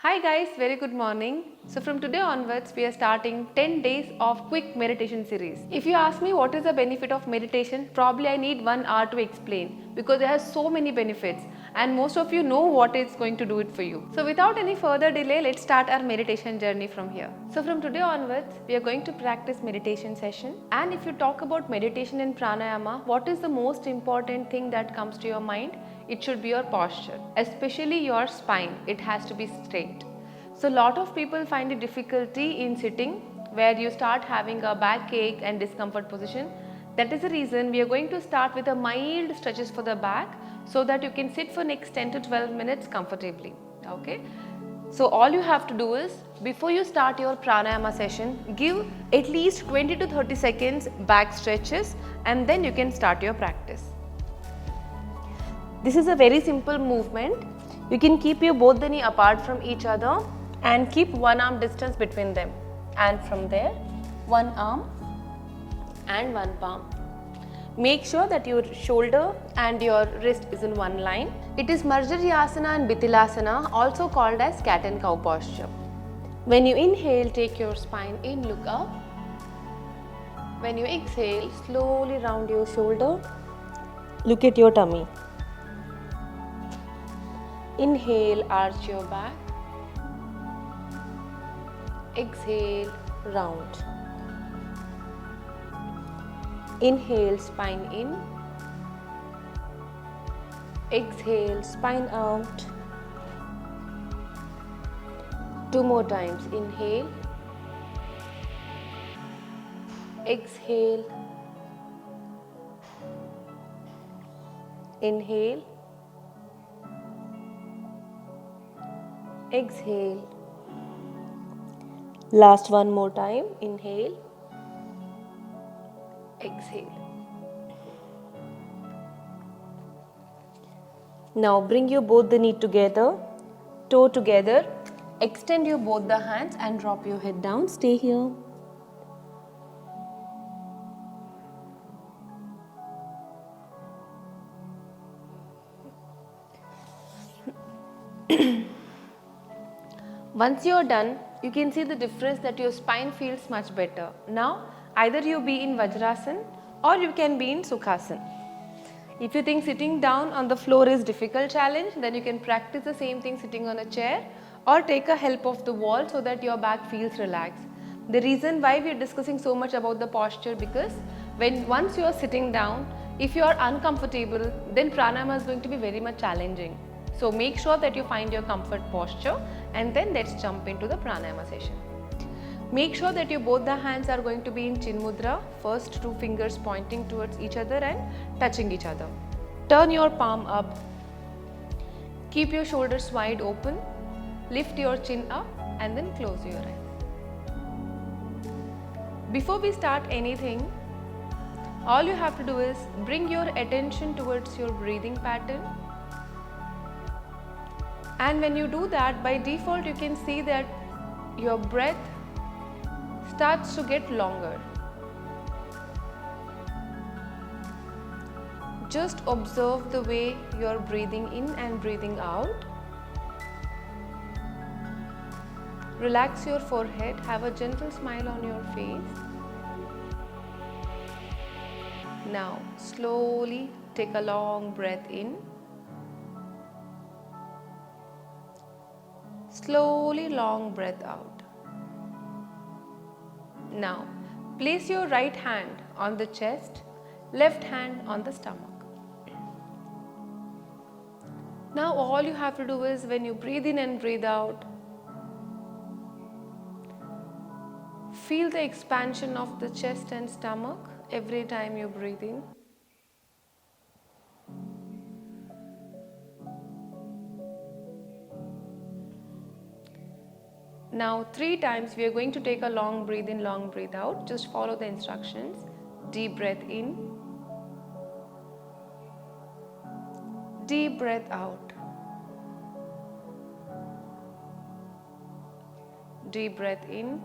Hi guys, very good morning. So from today onwards, we are starting 10 days of quick meditation series. If you ask me what is the benefit of meditation, probably I need 1 hour to explain because it has so many benefits and most of you know what it's going to do it for you. So without any further delay, let's start our meditation journey from here. So from today onwards, we are going to practice meditation session. And if you talk about meditation and pranayama, what is the most important thing that comes to your mind? It should be your posture, especially your spine. It has to be straight. So lot of people find it difficulty in sitting where you start having a backache and discomfort position. That is the reason we are going to start with a mild stretches for the back so that you can sit for next 10 to 12 minutes comfortably. Okay. So all you have to do is before you start your pranayama session, give at least 20 to 30 seconds back stretches and then you can start your practice. This is a very simple movement. You can keep your both the knee apart from each other and keep one arm distance between them. And from there, one arm and one palm. Make sure that your shoulder and your wrist is in one line. It is Marjaryasana and Bithilasana, also called as cat and cow posture. When you inhale, take your spine in, look up. When you exhale, slowly round your shoulder, look at your tummy. Inhale, arch your back. Exhale, round. Inhale, spine in. Exhale, spine out. 2 more times. Inhale. Exhale. Inhale. Exhale. Last one more time. Inhale. Exhale. Now bring your both the knee together, toe together. Extend your both the hands and drop your head down. Stay here. Once you are done, you can see the difference that your spine feels much better. Now, either you be in Vajrasana or you can be in Sukhasana. If you think sitting down on the floor is difficult challenge, then you can practice the same thing sitting on a chair or take a help of the wall so that your back feels relaxed. The reason why we are discussing so much about the posture because once you are sitting down, if you are uncomfortable, then pranayama is going to be very much challenging. So make sure that you find your comfort posture and then let's jump into the pranayama session. Make sure that your both the hands are going to be in Chin Mudra, first 2 fingers pointing towards each other and touching each other. Turn your palm up. Keep your shoulders wide open. Lift your chin up and then close your eyes. Before we start anything, all you have to do is bring your attention towards your breathing pattern. And when you do that, by default you can see that your breath starts to get longer. Just observe the way you are breathing in and breathing out. Relax your forehead, have a gentle smile on your face. Now, slowly take a long breath in. Slowly long breath out. Now, place your right hand on the chest, left hand on the stomach. Now all you have to do is when you breathe in and breathe out, feel the expansion of the chest and stomach every time you breathe in. Now 3 times we are going to take a long breath in, long breath out. Just follow the instructions. Deep breath in. Deep breath out. Deep breath in.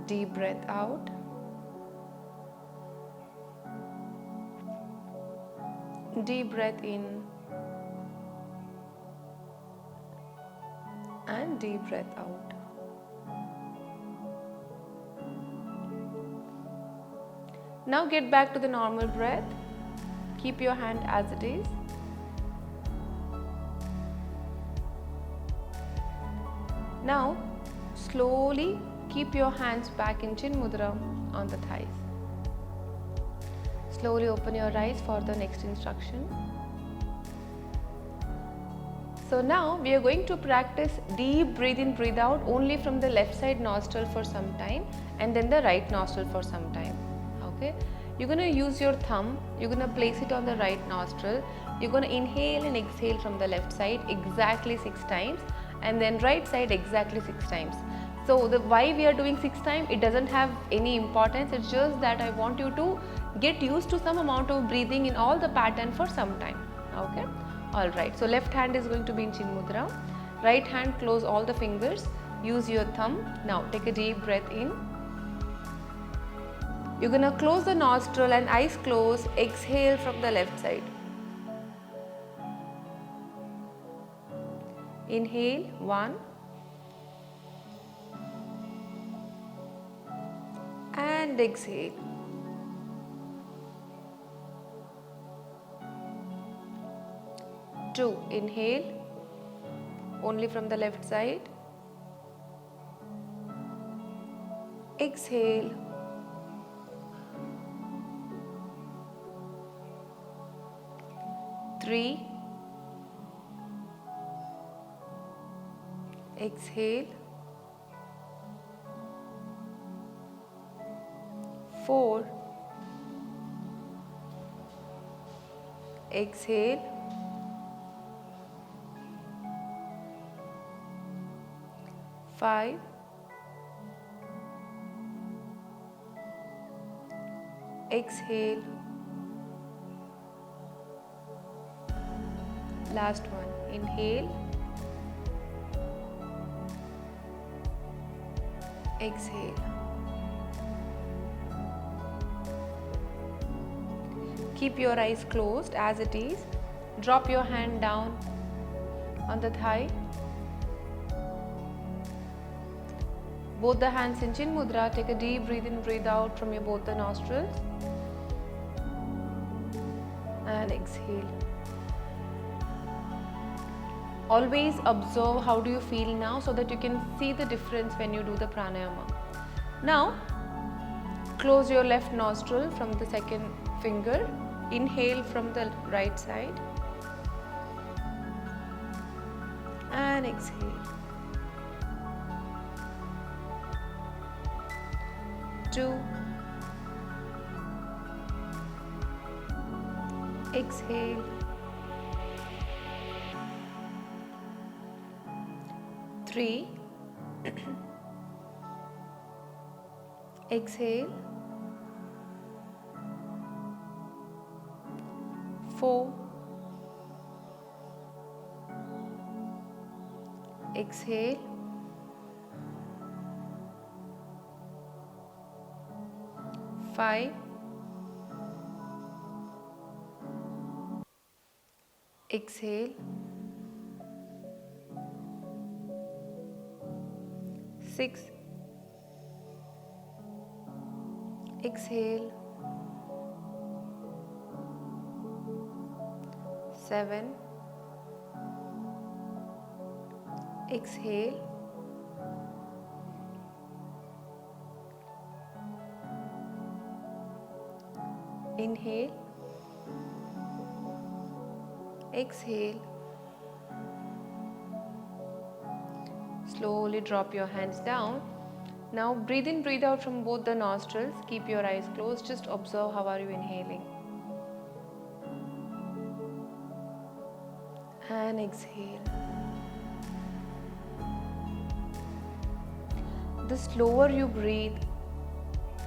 Deep breath out. Deep breath in. and deep breath out. Now get back to the normal breath. Keep your hand as it is. Now slowly keep your hands back in Chin Mudra on the thighs. Slowly open your eyes for the next instruction. So now we are going to practice deep breathe in, breathe out only from the left side nostril for some time and then the right nostril for some time. Okay, you're going to use your thumb, you're going to place it on the right nostril, you're going to inhale and exhale from the left side exactly 6 times and then right side exactly 6 times. So why we are doing 6 times, it doesn't have any importance, it's just that I want you to get used to some amount of breathing in all the pattern for some time. Okay, alright, so left hand is going to be in Chin Mudra, right hand close all the fingers, use your thumb. Now take a deep breath in. You're going to close the nostril and eyes closed, exhale from the left side. Inhale, 1 and exhale. 2, inhale only from the left side. Exhale. 3, exhale. 4, exhale. 5, exhale. Last one, inhale, exhale. Keep your eyes closed as it is. Drop your hand down on the thigh. Both the hands in Chin Mudra. Take a deep breathe in, breathe out from your both the nostrils. And exhale. Always observe how do you feel now so that you can see the difference when you do the pranayama. Now, close your left nostril from the second finger. Inhale from the right side. And exhale. 2, exhale. 3, exhale. 4, exhale. 5, exhale. 6, exhale. 7, exhale. 8, inhale, exhale. Slowly drop your hands down. Now breathe in, breathe out from both the nostrils. Keep your eyes closed. Just observe how are you inhaling. And exhale. The slower you breathe,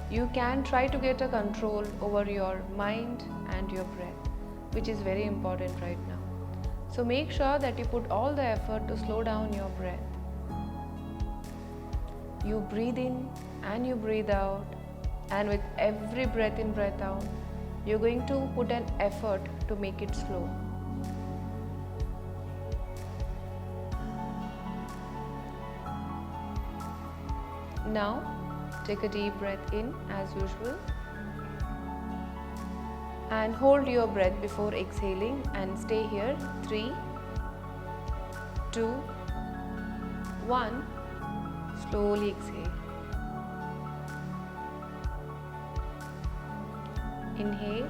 you can try to get a control over your mind and your breath, which is very important right now. So make sure that you put all the effort to slow down your breath. You breathe in and you breathe out, and with every breath in, breath out, you're going to put an effort to make it slow. Now take a deep breath in as usual and hold your breath before exhaling and stay here. 3, 2, 1. Slowly exhale. Inhale.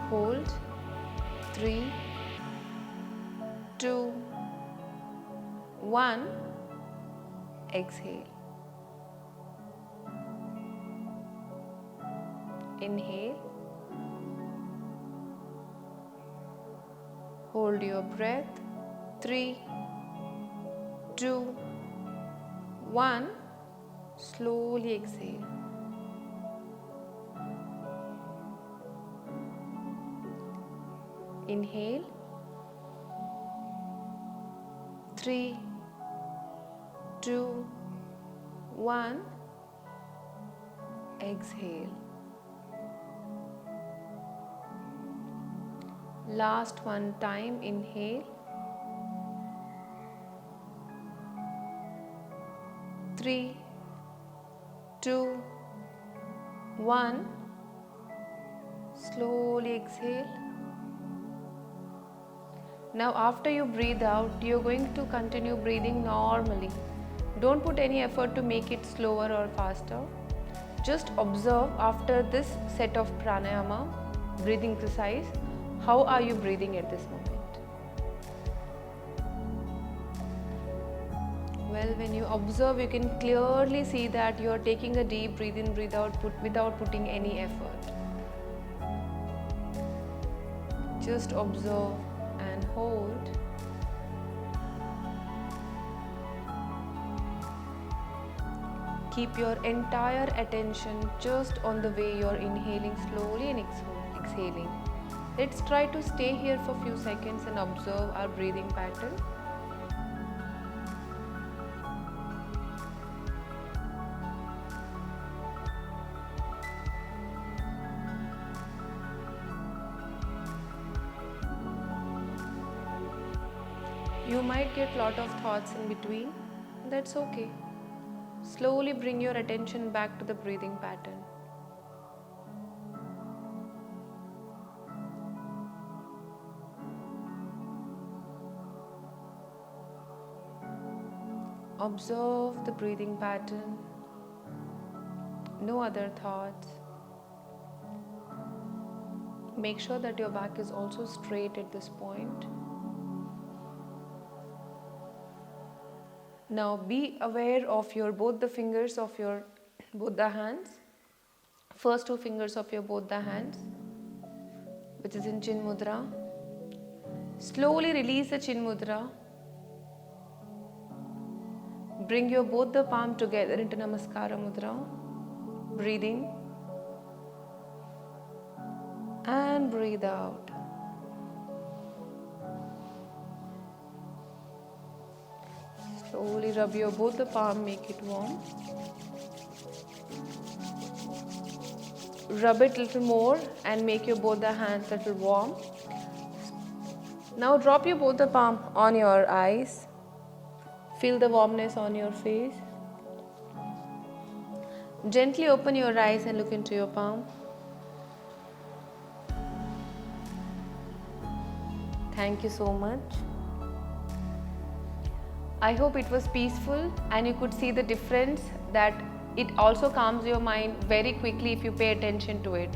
Hold. 3, 2, 1. Exhale. Inhale. Hold your breath. 3, 2, 1. Slowly exhale. Inhale. 3, 2, 1. Exhale. Last one time. Inhale. 3, 2, 1. Slowly exhale. Now after you breathe out, you're going to continue breathing normally. Don't put any effort to make it slower or faster. Just observe after this set of pranayama, breathing exercise, how are you breathing at this moment? Well, when you observe, you can clearly see that you are taking a deep breath in, breathe out without putting any effort. Just observe and hold. Keep your entire attention just on the way you're inhaling slowly and exhaling. Let's try to stay here for a few seconds and observe our breathing pattern. You might get lot of thoughts in between. That's okay. Slowly bring your attention back to the breathing pattern. Observe the breathing pattern. No other thoughts. Make sure that your back is also straight at this point. Now be aware of both the fingers of both the hands. First 2 fingers of both the hands, which is in Chin Mudra. Slowly release the Chin Mudra. Bring both the palm together into Namaskara Mudra. Breathe in and breathe out. Slowly rub both the palm, make it warm. Rub it a little more and make both the hands a little warm. Now drop both the palm on your eyes. Feel the warmness on your face. Gently open your eyes and look into your palm. Thank you so much. I hope it was peaceful and you could see the difference, that it also calms your mind very quickly if you pay attention to it.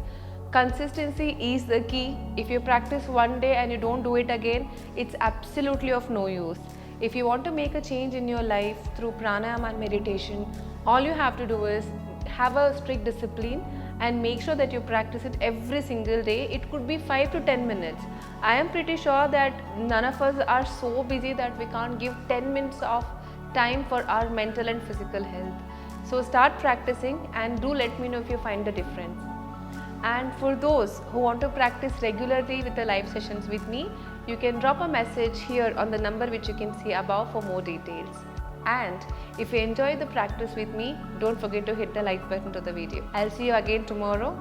Consistency is the key. If you practice one day and you don't do it again, it's absolutely of no use. If you want to make a change in your life through pranayama and meditation, all you have to do is have a strict discipline and make sure that you practice it every single day. It could be 5 to 10 minutes. I am pretty sure that none of us are so busy that we can't give 10 minutes of time for our mental and physical health. So start practicing and do let me know if you find the difference. And for those who want to practice regularly with the live sessions with me, you can drop a message here on the number which you can see above for more details. And if you enjoy the practice with me, don't forget to hit the like button to the video. I'll see you again tomorrow.